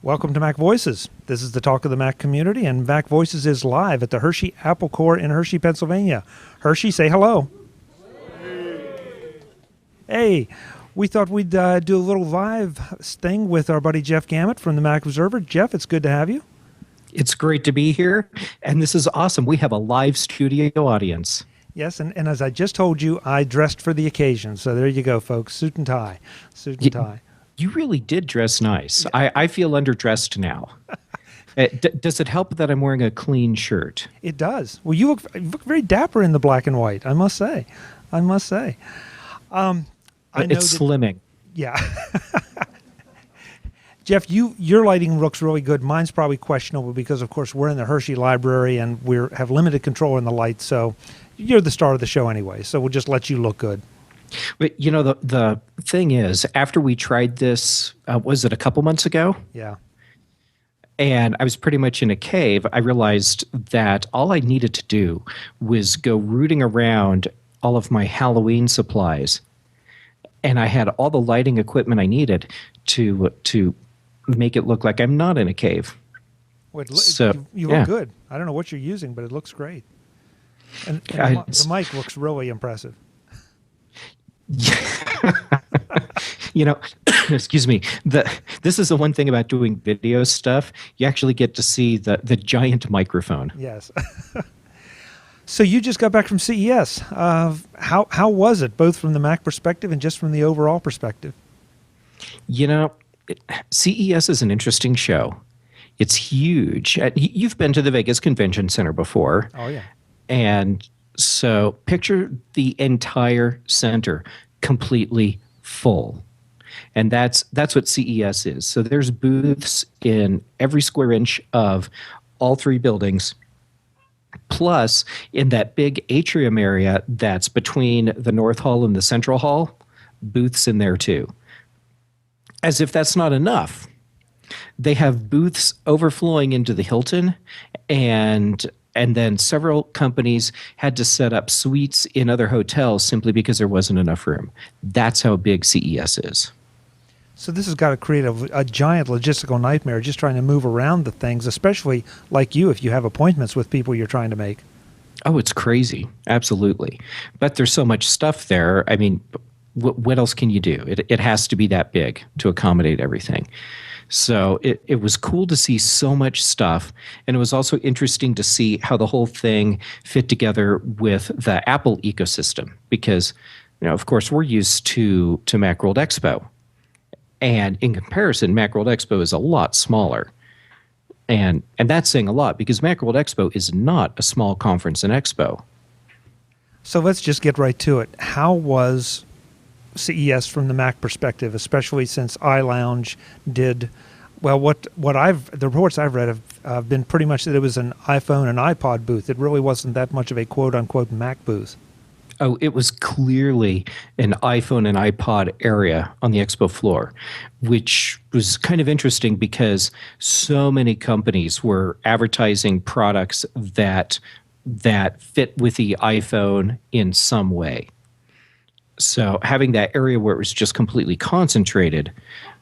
Welcome to Mac Voices. This is the talk of the Mac community, and Mac Voices is live at the Hershey Apple Core in Hershey, Pennsylvania. Hershey, say hello. Hey, we thought we'd do a little live thing with our buddy Jeff Gamet from the Mac Observer. Jeff, it's good to have you. It's great to be here, and this is awesome. We have a live studio audience. Yes, and as I just told you, I dressed for the occasion. So there you go, folks. Suit and tie. Suit and tie. You really did dress nice. I feel underdressed now. Does it help that I'm wearing a clean shirt? It does. Well, you look very dapper in the black and white, I must say. I know it's slimming. Yeah. Jeff, your lighting looks really good. Mine's probably questionable because, of course, we're in the Hershey library and we have limited control in the light. So you're the star of the show anyway. So we'll just let you look good. But, you know, the thing is, after we tried this, was it a couple months ago? Yeah. And I was pretty much in a cave. I realized that all I needed to do was go rooting around all of my Halloween supplies. And I had all the lighting equipment I needed to make it look like I'm not in a cave. Well, you look good. I don't know what you're using, but it looks great. And the mic looks really impressive. You know, excuse me. This is the one thing about doing video stuff. You actually get to see the giant microphone. Yes. So you just got back from CES. How was it, both from the Mac perspective and just from the overall perspective? You know, CES is an interesting show. It's huge. You've been to the Vegas Convention Center before. Oh, yeah. And so picture the entire center completely full. And that's what CES is. So there's booths in every square inch of all three buildings. Plus, in that big atrium area that's between the North Hall and the Central Hall, booths in there too. As if that's not enough, they have booths overflowing into the Hilton, and then several companies had to set up suites in other hotels simply because there wasn't enough room. That's how big CES is. So this has got to create a giant logistical nightmare just trying to move around the things, especially like you if you have appointments with people you're trying to make. Oh, it's crazy. Absolutely. But there's so much stuff there. I mean, what else can you do? It has to be that big to accommodate everything. So it was cool to see so much stuff. And it was also interesting to see how the whole thing fit together with the Apple ecosystem. Because, you know, of course, we're used to Macworld Expo. And in comparison, Macworld Expo is a lot smaller. And that's saying a lot because Macworld Expo is not a small conference and expo. So let's just get right to it. How was CES from the Mac perspective, especially since iLounge did, well, the reports I've read have been pretty much that it was an iPhone and iPod booth. It really wasn't that much of a quote-unquote Mac booth. Oh, it was clearly an iPhone and iPod area on the expo floor, which was kind of interesting because so many companies were advertising products that fit with the iPhone in some way. So having that area where it was just completely concentrated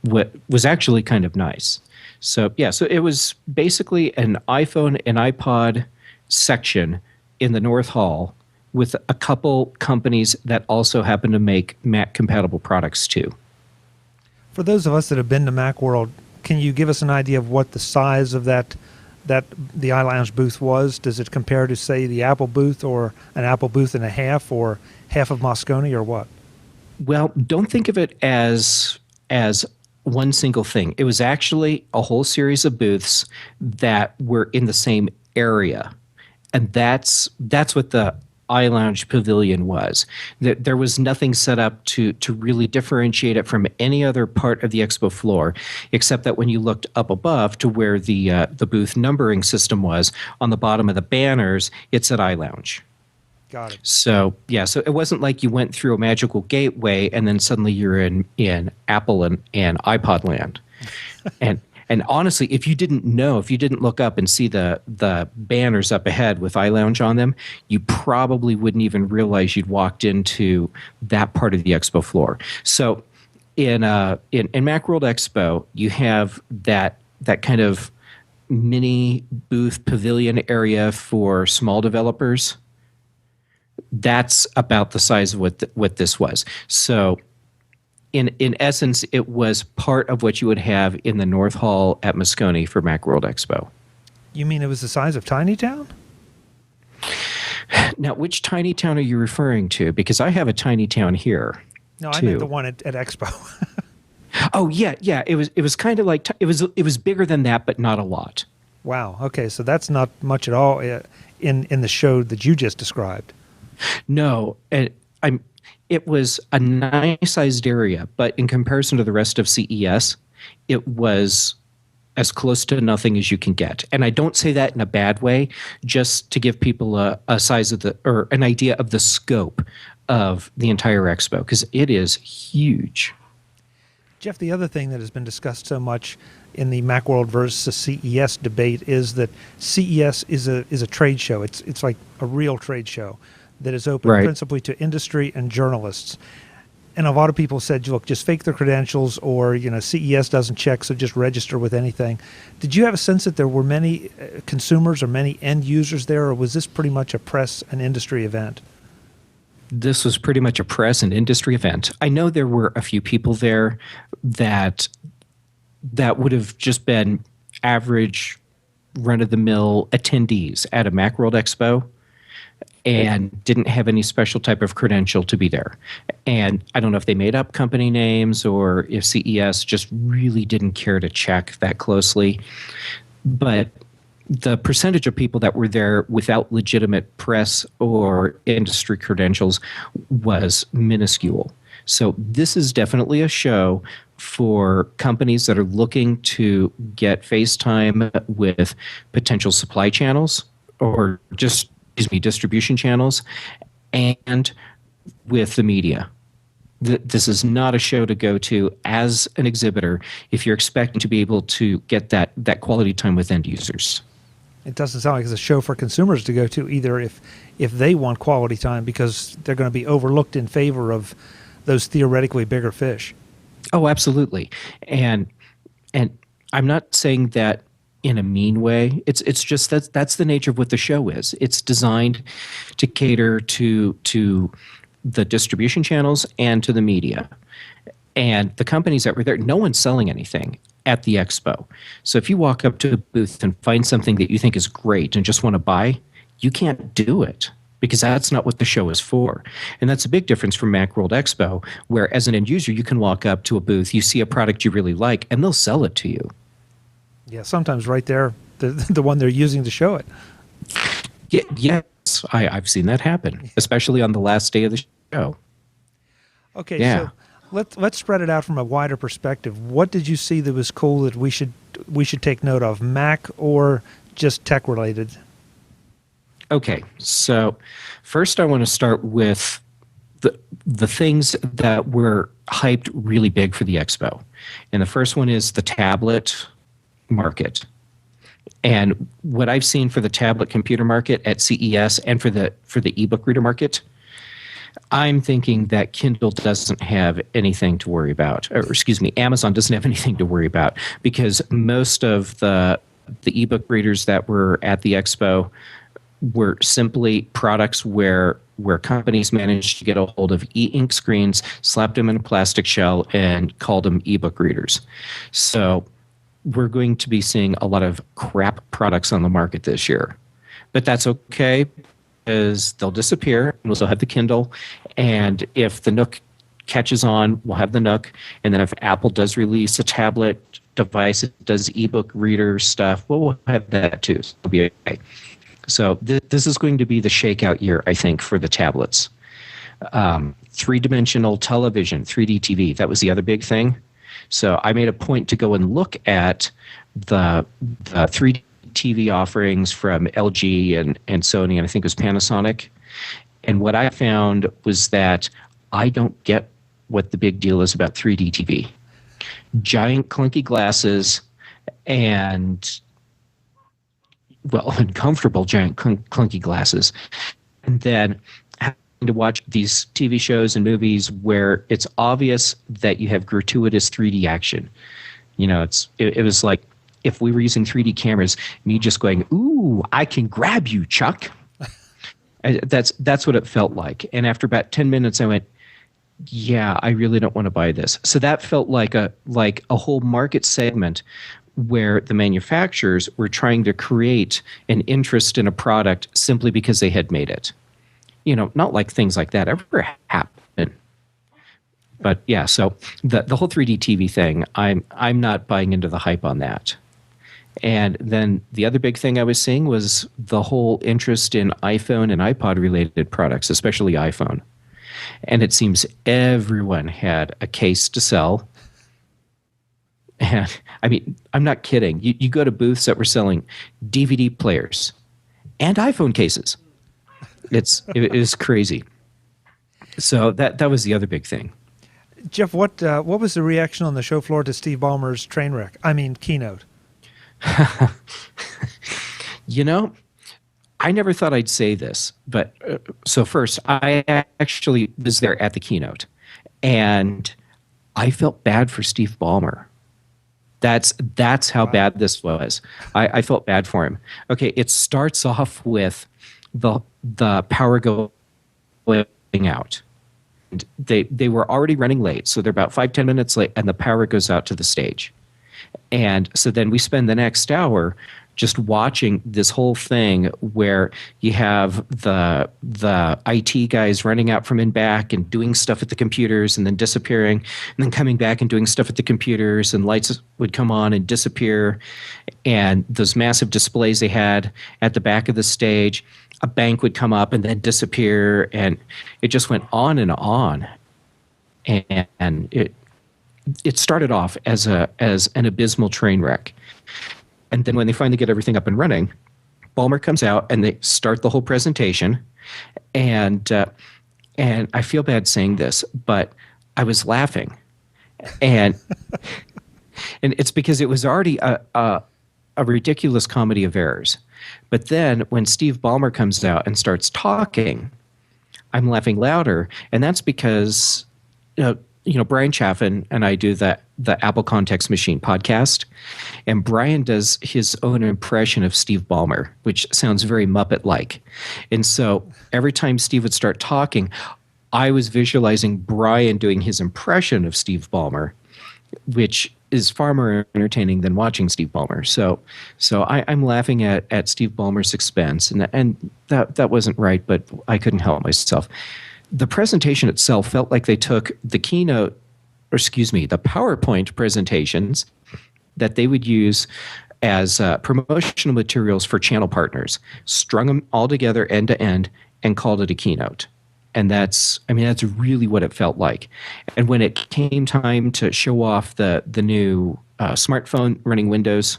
was actually kind of nice. So yeah, so it was basically an iPhone and iPod section in the North Hall with a couple companies that also happen to make Mac-compatible products too. For those of us that have been to Macworld, can you give us an idea of what the size of the iLounge booth was? Does it compare to, say, the Apple booth or an Apple booth and a half or half of Moscone or what? Well, don't think of it as one single thing. It was actually a whole series of booths that were in the same area. And that's what the iLounge Pavilion was. There was nothing set up to really differentiate it from any other part of the expo floor, except that when you looked up above to where the booth numbering system was, on the bottom of the banners, it said iLounge. Got it. So yeah, so it wasn't like you went through a magical gateway and then suddenly you're in Apple and iPod land. And honestly, if you didn't look up and see the banners up ahead with iLounge on them, you probably wouldn't even realize you'd walked into that part of the expo floor. So in Macworld Expo, you have that that kind of mini booth pavilion area for small developers. That's about the size of what this was. So in essence, it was part of what you would have in the North Hall at Moscone for Macworld Expo. You mean it was the size of Tiny Town? Now, which tiny town are you referring to? Because I have a tiny town here. No, too. I meant the one at Expo. Oh yeah. It was kind of like it was bigger than that, but not a lot. Wow. Okay, so that's not much at all in the show that you just described. No, it was a nice sized area, but in comparison to the rest of CES, it was as close to nothing as you can get. And I don't say that in a bad way, just to give people a size of or an idea of the scope of the entire expo, because it is huge. Jeff, the other thing that has been discussed so much in the Macworld versus CES debate is that CES is a trade show. It's like a real trade show that is open principally to industry and journalists. And a lot of people said, look, just fake their credentials, or, CES doesn't check, so just register with anything. Did you have a sense that there were many consumers or many end users there, or was this pretty much a press and industry event? This was pretty much a press and industry event. I know there were a few people there that would have just been average run-of-the-mill attendees at a Macworld Expo and didn't have any special type of credential to be there. And I don't know if they made up company names or if CES just really didn't care to check that closely. But the percentage of people that were there without legitimate press or industry credentials was minuscule. So this is definitely a show for companies that are looking to get face time with potential supply channels or just distribution channels and with the media. This is not a show to go to as an exhibitor if you're expecting to be able to get that quality time with end users. It doesn't sound like it's a show for consumers to go to either if they want quality time, because they're going to be overlooked in favor of those theoretically bigger fish. Oh, absolutely. And I'm not saying that in a mean way. It's just that's the nature of what the show is. It's designed to cater to the distribution channels and to the media. And the companies that were there, no one's selling anything at the expo. So if you walk up to a booth and find something that you think is great and just want to buy, you can't do it, because that's not what the show is for. And that's a big difference from Macworld Expo, where as an end user, you can walk up to a booth, you see a product you really like, and they'll sell it to you. Yeah, sometimes right there, the one they're using to show it. Yes, I've seen that happen, especially on the last day of the show. Okay, yeah. So let's spread it out from a wider perspective. What did you see that was cool that we should take note of, Mac or just tech related? Okay, so first I want to start with the things that were hyped really big for the expo. And the first one is the tablet market. And what I've seen for the tablet computer market at CES and for the ebook reader market, I'm thinking that Kindle doesn't have anything to worry about, or excuse me, Amazon doesn't have anything to worry about, because most of the ebook readers that were at the expo were simply products where companies managed to get a hold of e-ink screens, slapped them in a plastic shell, and called them ebook readers. So we're going to be seeing a lot of crap products on the market this year. But that's okay, because they'll disappear, and we'll still have the Kindle. And if the Nook catches on, we'll have the Nook. And then if Apple does release a tablet device that does ebook reader stuff, well, we'll have that too. So it'll be okay. So this is going to be the shakeout year, I think, for the tablets. Three-dimensional television, 3D TV, that was the other big thing. So I made a point to go and look at the 3D TV offerings from LG and Sony, and I think it was Panasonic. And what I found was that I don't get what the big deal is about 3D TV. Giant clunky glasses and, well, uncomfortable giant clunky glasses. And then to watch these TV shows and movies where it's obvious that you have gratuitous 3D action. You know, it was like if we were using 3D cameras, me just going, "Ooh, I can grab you, Chuck." That's what it felt like. And after about 10 minutes, I went, "Yeah, I really don't want to buy this." So that felt like a whole market segment where the manufacturers were trying to create an interest in a product simply because they had made it. Not like things like that ever happen. But yeah, so the whole 3D TV thing, I'm not buying into the hype on that. And then the other big thing I was seeing was the whole interest in iPhone and iPod related products, especially iPhone. And it seems everyone had a case to sell. And I mean, I'm not kidding. You go to booths that were selling DVD players and iPhone cases. It is crazy. So that was the other big thing. Jeff, what was the reaction on the show floor to Steve Ballmer's keynote? I never thought I'd say this, but so first, I actually was there at the keynote, and I felt bad for Steve Ballmer. That's how bad this was. I felt bad for him. Okay, it starts off with the power going out. And they were already running late, so they're about 5-10 minutes late, and the power goes out to the stage. And so then we spend the next hour just watching this whole thing where you have the IT guys running out from in back and doing stuff at the computers and then disappearing and then coming back and doing stuff at the computers, and lights would come on and disappear, and those massive displays they had at the back of the stage, a bank would come up and then disappear, and it just went on and on. And it started off as an abysmal train wreck. And then when they finally get everything up and running, Balmer comes out and they start the whole presentation. And I feel bad saying this, but I was laughing. And it's because it was already a ridiculous comedy of errors. But then when Steve Ballmer comes out and starts talking, I'm laughing louder. And that's because Brian Chaffin and I do the Apple Context Machine podcast, and Brian does his own impression of Steve Ballmer, which sounds very Muppet-like. And so every time Steve would start talking, I was visualizing Brian doing his impression of Steve Ballmer, which is far more entertaining than watching Steve Ballmer. So I'm laughing at Steve Ballmer's expense, and that wasn't right, but I couldn't help myself. The presentation itself felt like they took the keynote, the PowerPoint presentations that they would use as promotional materials for channel partners, strung them all together end to end, and called it a keynote. And that's really what it felt like. And when it came time to show off the new smartphone running Windows,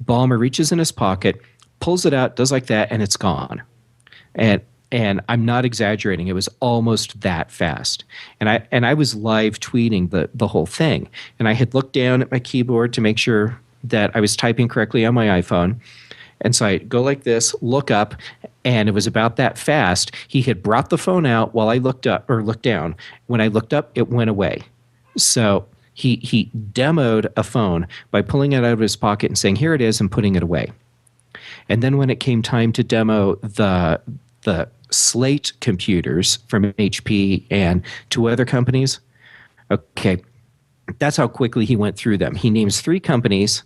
Balmer reaches in his pocket, pulls it out, does like that, and it's gone. And I'm not exaggerating. It was almost that fast. And I was live tweeting the whole thing. And I had looked down at my keyboard to make sure that I was typing correctly on my iPhone. And so I go like this, look up, and it was about that fast. He had brought the phone out while I looked down. When I looked up, it went away. So he demoed a phone by pulling it out of his pocket and saying, "Here it is," and putting it away. And then when it came time to demo the Slate computers from HP and two other companies, okay, that's how quickly he went through them. He names 3 companies,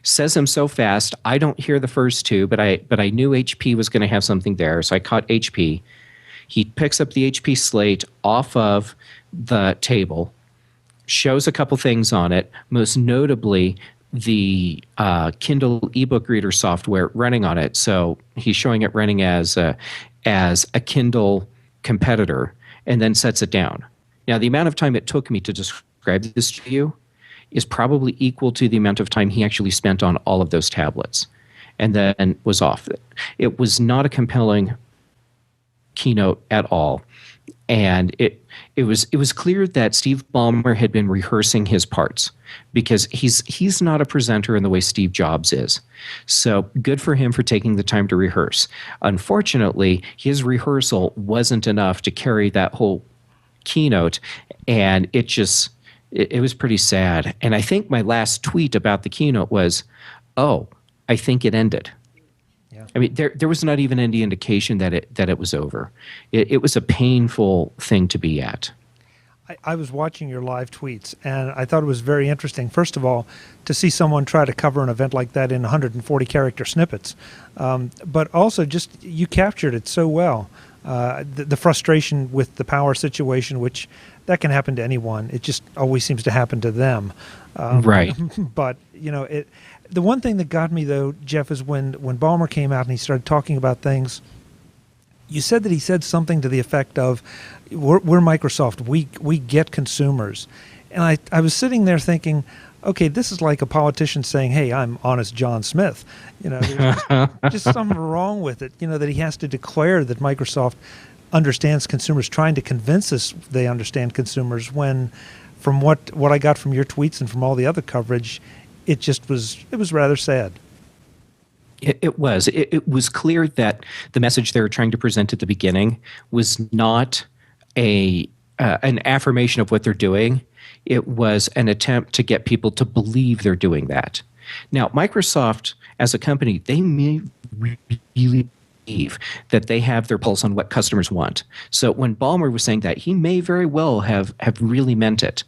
says them so fast, I don't hear the first 2, but I knew HP was going to have something there, so I caught HP. He picks up the HP Slate off of the table, shows a couple things on it, most notably the Kindle ebook reader software running on it. So he's showing it running as a Kindle competitor, and then sets it down. Now, the amount of time it took me to describe this to you is probably equal to the amount of time he actually spent on all of those tablets, and then was off. It was not a compelling keynote at all. And it was clear that Steve Ballmer had been rehearsing his parts, because he's not a presenter in the way Steve Jobs is. So good for him for taking the time to rehearse. Unfortunately, his rehearsal wasn't enough to carry that whole keynote, and it just It was pretty sad. And I think my last tweet about the keynote was, "Oh, I think it ended." Yeah. I mean, there was not even any indication that it was over. It was a painful thing to be at. I was watching your live tweets, and I thought it was very interesting, first of all, to see someone try to cover an event like that in 140 character snippets. But also, just you captured it so well. The frustration with the power situation, which that can happen to anyone. It just always seems to happen to them. Right. But, the one thing that got me, though, Jeff, is when Balmer came out and he started talking about things. You said that he said something to the effect of, we're Microsoft, we get consumers. And I was sitting there thinking, okay, this is like a politician saying, hey, I'm honest John Smith. There's just something wrong with it, that he has to declare that Microsoft understands consumers, trying to convince us they understand consumers, when from what I got from your tweets and from all the other coverage, it was rather sad. It was. It was clear that the message they were trying to present at the beginning was not an affirmation of what they're doing. It was an attempt to get people to believe they're doing that. Now, Microsoft, as a company, they may really believe that they have their pulse on what customers want. So when Balmer was saying that, he may very well have really meant it.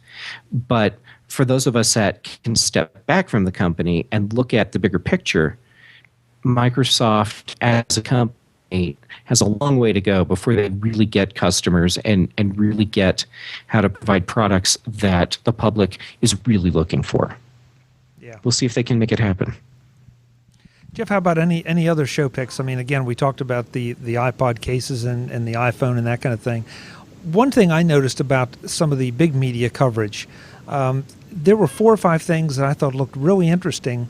But for those of us that can step back from the company and look at the bigger picture, Microsoft as a company has a long way to go before they really get customers and really get how to provide products that the public is really looking for. Yeah. We'll see if they can make it happen. Jeff, how about any other show picks? I mean, again, we talked about the iPod cases and the iPhone and that kind of thing. One thing I noticed about some of the big media coverage, there were 4 or 5 things that I thought looked really interesting.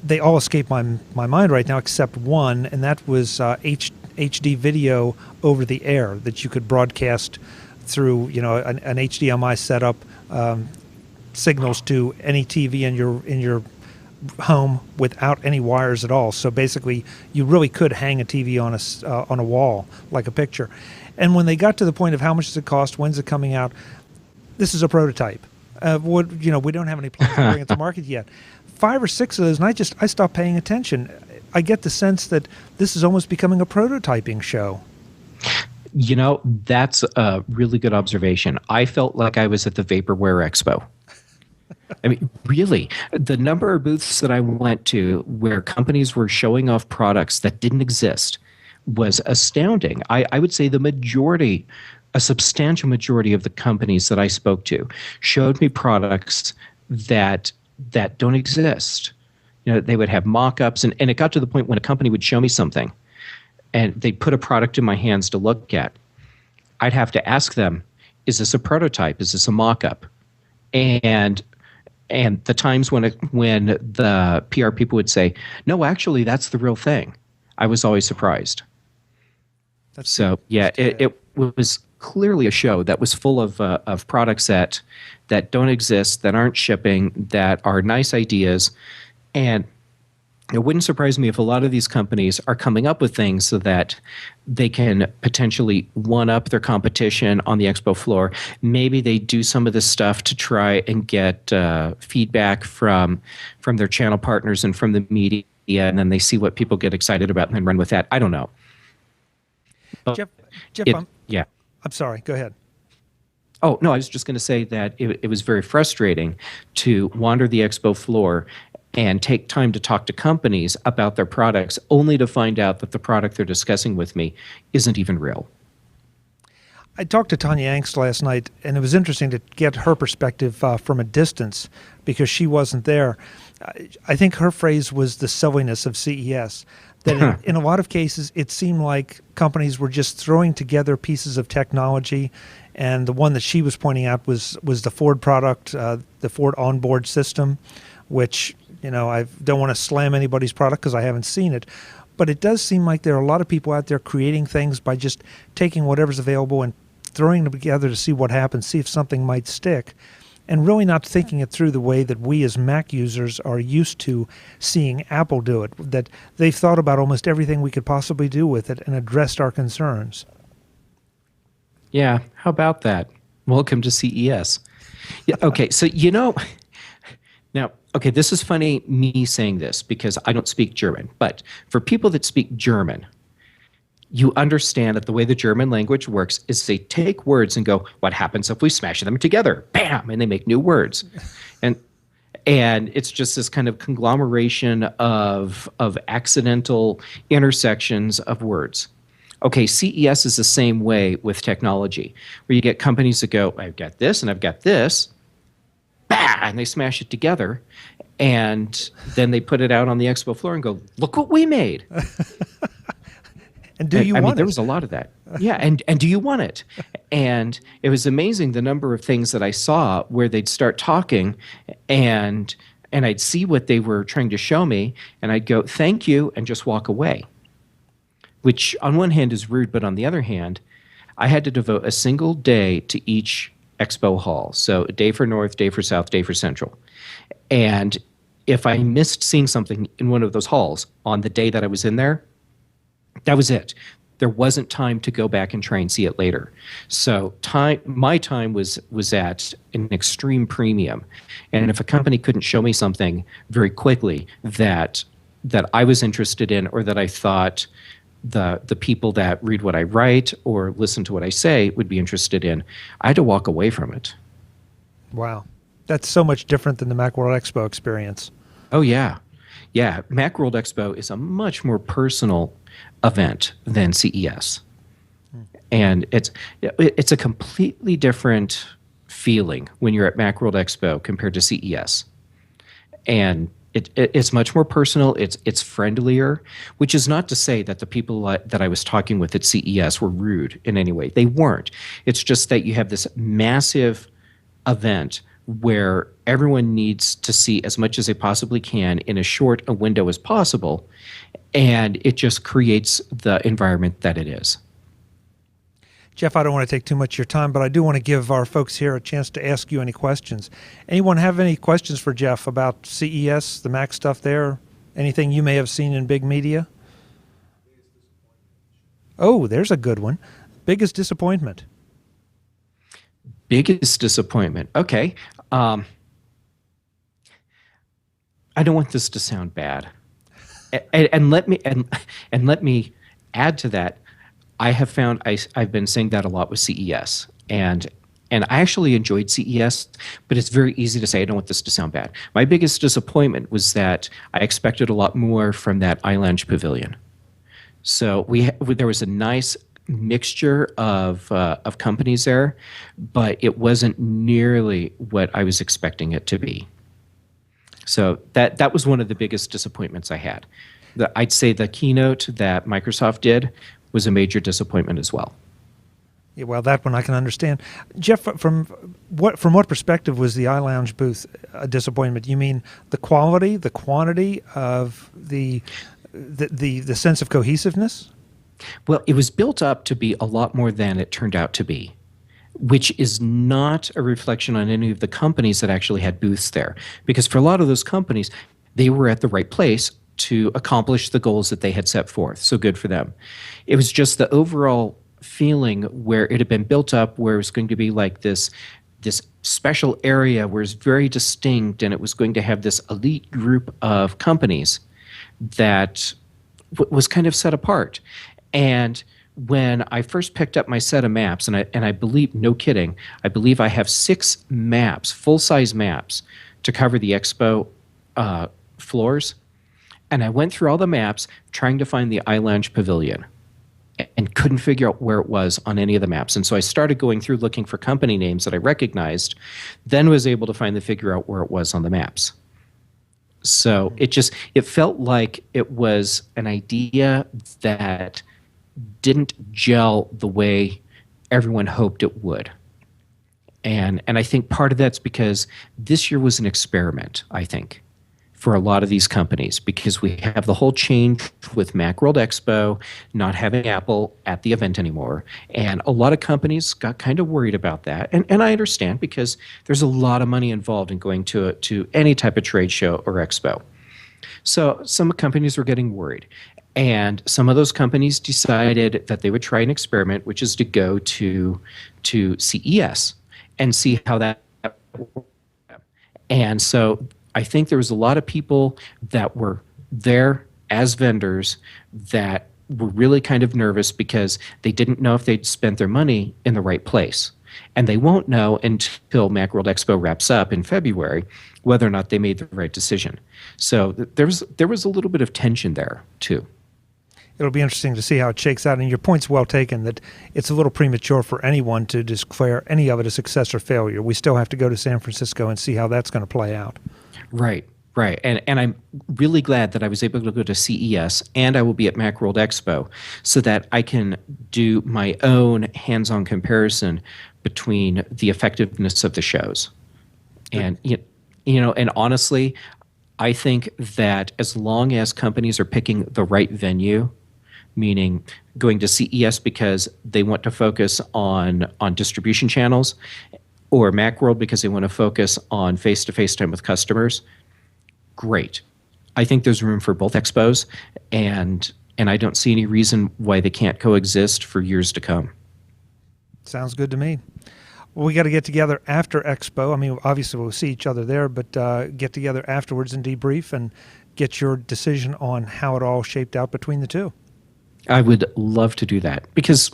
They all escape my mind right now except one, and that was HD video over the air that you could broadcast through an HDMI setup, signals to any TV in your home without any wires at all. So basically, you really could hang a TV on a wall like a picture. And when they got to the point of how much does it cost, when's it coming out, this is a prototype. We don't have any plans to bring it to market yet. 5 or 6 of those, and I stopped paying attention. I get the sense that this is almost becoming a prototyping show. That's a really good observation. I felt like I was at the Vaporware Expo. I mean, really, the number of booths that I went to where companies were showing off products that didn't exist was astounding. I would say a substantial majority of the companies that I spoke to showed me products that don't exist. They would have mock-ups, and it got to the point when a company would show me something and they'd put a product in my hands to look at. I'd have to ask them, is this a prototype? Is this a mock-up? And the times when the PR people would say, no, actually, that's the real thing, I was always surprised. It was clearly a show that was full of products that don't exist, that aren't shipping, that are nice ideas. And it wouldn't surprise me if a lot of these companies are coming up with things so that they can potentially one-up their competition on the expo floor. Maybe they do some of this stuff to try and get feedback from their channel partners and from the media, and then they see what people get excited about and then run with that. I don't know. Jeff, yeah. I'm sorry. Go ahead. Oh, no, I was just going to say that it was very frustrating to wander the expo floor and take time to talk to companies about their products, only to find out that the product they're discussing with me isn't even real. I talked to Tanya Angst last night, and it was interesting to get her perspective from a distance because she wasn't there. I think her phrase was the silliness of CES. That in a lot of cases, it seemed like companies were just throwing together pieces of technology, and the one that she was pointing out was the Ford product, the Ford onboard system, which I don't want to slam anybody's product because I haven't seen it, but it does seem like there are a lot of people out there creating things by just taking whatever's available and throwing them together to see what happens, see if something might stick, and really not thinking it through the way that we as Mac users are used to seeing Apple do it, that they've thought about almost everything we could possibly do with it and addressed our concerns. Yeah, how about that? Welcome to CES. Yeah, okay, so now, okay, this is funny me saying this because I don't speak German, but for people that speak German, you understand that the way the German language works is they take words and go, what happens if we smash them together? Bam! And they make new words. And and it's just this kind of conglomeration of accidental intersections of words. Okay, CES is the same way with technology, where you get companies that go, I've got this and I've got this, bah, and they smash it together, and then they put it out on the expo floor and go, look what we made. And do you I want mean, there it? was a lot of that. Yeah, and do you want it? And it was amazing the number of things that I saw where they'd start talking, and I'd see what they were trying to show me, and I'd go, thank you, and just walk away. Which on one hand is rude, but on the other hand, I had to devote a single day to each expo hall. So a day for North, day for South, day for Central. And if I missed seeing something in one of those halls on the day that I was in there, that was it. There wasn't time to go back and try and see it later. So my time was at an extreme premium. And if a company couldn't show me something very quickly that I was interested in, or that I thought the people that read what I write or listen to what I say would be interested in, I had to walk away from it. Wow. That's so much different than the Macworld Expo experience. Oh, yeah. Yeah, Macworld Expo is a much more personal event than CES. And it's a completely different feeling when you're at Macworld Expo compared to CES. And it's much more personal. It's friendlier, which is not to say that the people that I was talking with at CES were rude in any way. They weren't. It's just that you have this massive event where everyone needs to see as much as they possibly can in as short a window as possible, and it just creates the environment that it is. Jeff, I don't want to take too much of your time, but I do want to give our folks here a chance to ask you any questions. Anyone have any questions for Jeff about CES, the Mac stuff there? Anything you may have seen in big media? Oh, there's a good one. Biggest disappointment. Biggest disappointment. Okay. I don't want this to sound bad. And let me add to that. I have found I've been saying that a lot with CES, and I actually enjoyed CES, but it's very easy to say I don't want this to sound bad. My biggest disappointment was that I expected a lot more from that iLounge pavilion. So there was a nice mixture of companies there, but it wasn't nearly what I was expecting it to be. So that was one of the biggest disappointments I had. I'd say the keynote that Microsoft did was a major disappointment as well. Yeah, well, that one I can understand. Jeff, from what perspective was the iLounge booth a disappointment? You mean the quality, the quantity of the sense of cohesiveness? Well, it was built up to be a lot more than it turned out to be, which is not a reflection on any of the companies that actually had booths there. Because for a lot of those companies, they were at the right place to accomplish the goals that they had set forth. So good for them. It was just the overall feeling where it had been built up, where it was going to be like this special area where it's very distinct, and it was going to have this elite group of companies that was kind of set apart. And when I first picked up my set of maps, and I believe, no kidding, I believe I have 6 maps, full-size maps, to cover the expo floors. And I went through all the maps trying to find the iLounge pavilion and couldn't figure out where it was on any of the maps. And so I started going through looking for company names that I recognized, then was able to finally figure out where it was on the maps. So it felt like it was an idea that didn't gel the way everyone hoped it would. And I think part of that's because this year was an experiment, I think, for a lot of these companies, because we have the whole change with Macworld Expo, not having Apple at the event anymore. And a lot of companies got kind of worried about that. And I understand, because there's a lot of money involved in going to any type of trade show or expo. So some companies were getting worried. And some of those companies decided that they would try an experiment, which is to go to CES and see how that And so I think there was a lot of people that were there as vendors that were really kind of nervous because they didn't know if they'd spent their money in the right place. And they won't know until Macworld Expo wraps up in February whether or not they made the right decision. So there was a little bit of tension there too. It'll be interesting to see how it shakes out. And your point's well taken that it's a little premature for anyone to declare any of it a success or failure. We still have to go to San Francisco and see how that's going to play out. Right, right. And I'm really glad that I was able to go to CES and I will be at Macworld Expo so that I can do my own hands-on comparison between the effectiveness of the shows. And, and honestly, I think that as long as companies are picking the right venue, meaning going to CES because they want to focus on distribution channels, or Macworld because they want to focus on face-to-face time with customers, great. I think there's room for both expos, and I don't see any reason why they can't coexist for years to come. Sounds good to me. Well, we got to get together after Expo. I mean, obviously we'll see each other there, but get together afterwards and debrief and get your decision on how it all shaped out between the two. I would love to do that because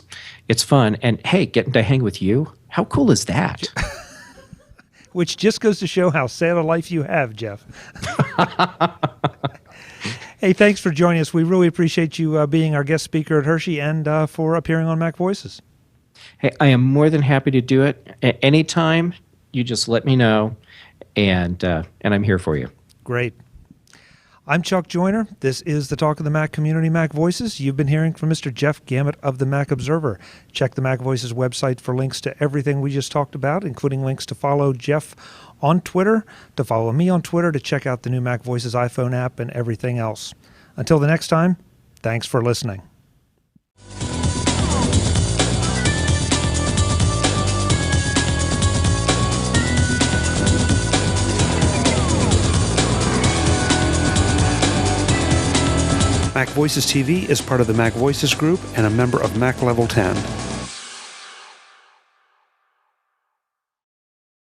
it's fun. And hey, getting to hang with you, how cool is that? Which just goes to show how sad a life you have, Jeff. Hey, thanks for joining us. We really appreciate you being our guest speaker at Hershey and for appearing on MacVoices. Hey, I am more than happy to do it. Anytime, you just let me know, and I'm here for you. Great. I'm Chuck Joyner. This is the Talk of the Mac Community, Mac Voices. You've been hearing from Mr. Jeff Gamet of the Mac Observer. Check the Mac Voices website for links to everything we just talked about, including links to follow Jeff on Twitter, to follow me on Twitter, to check out the new Mac Voices iPhone app, and everything else. Until the next time, thanks for listening. MacVoicesTV is part of the MacVoices Group and a member of Mac Level 10.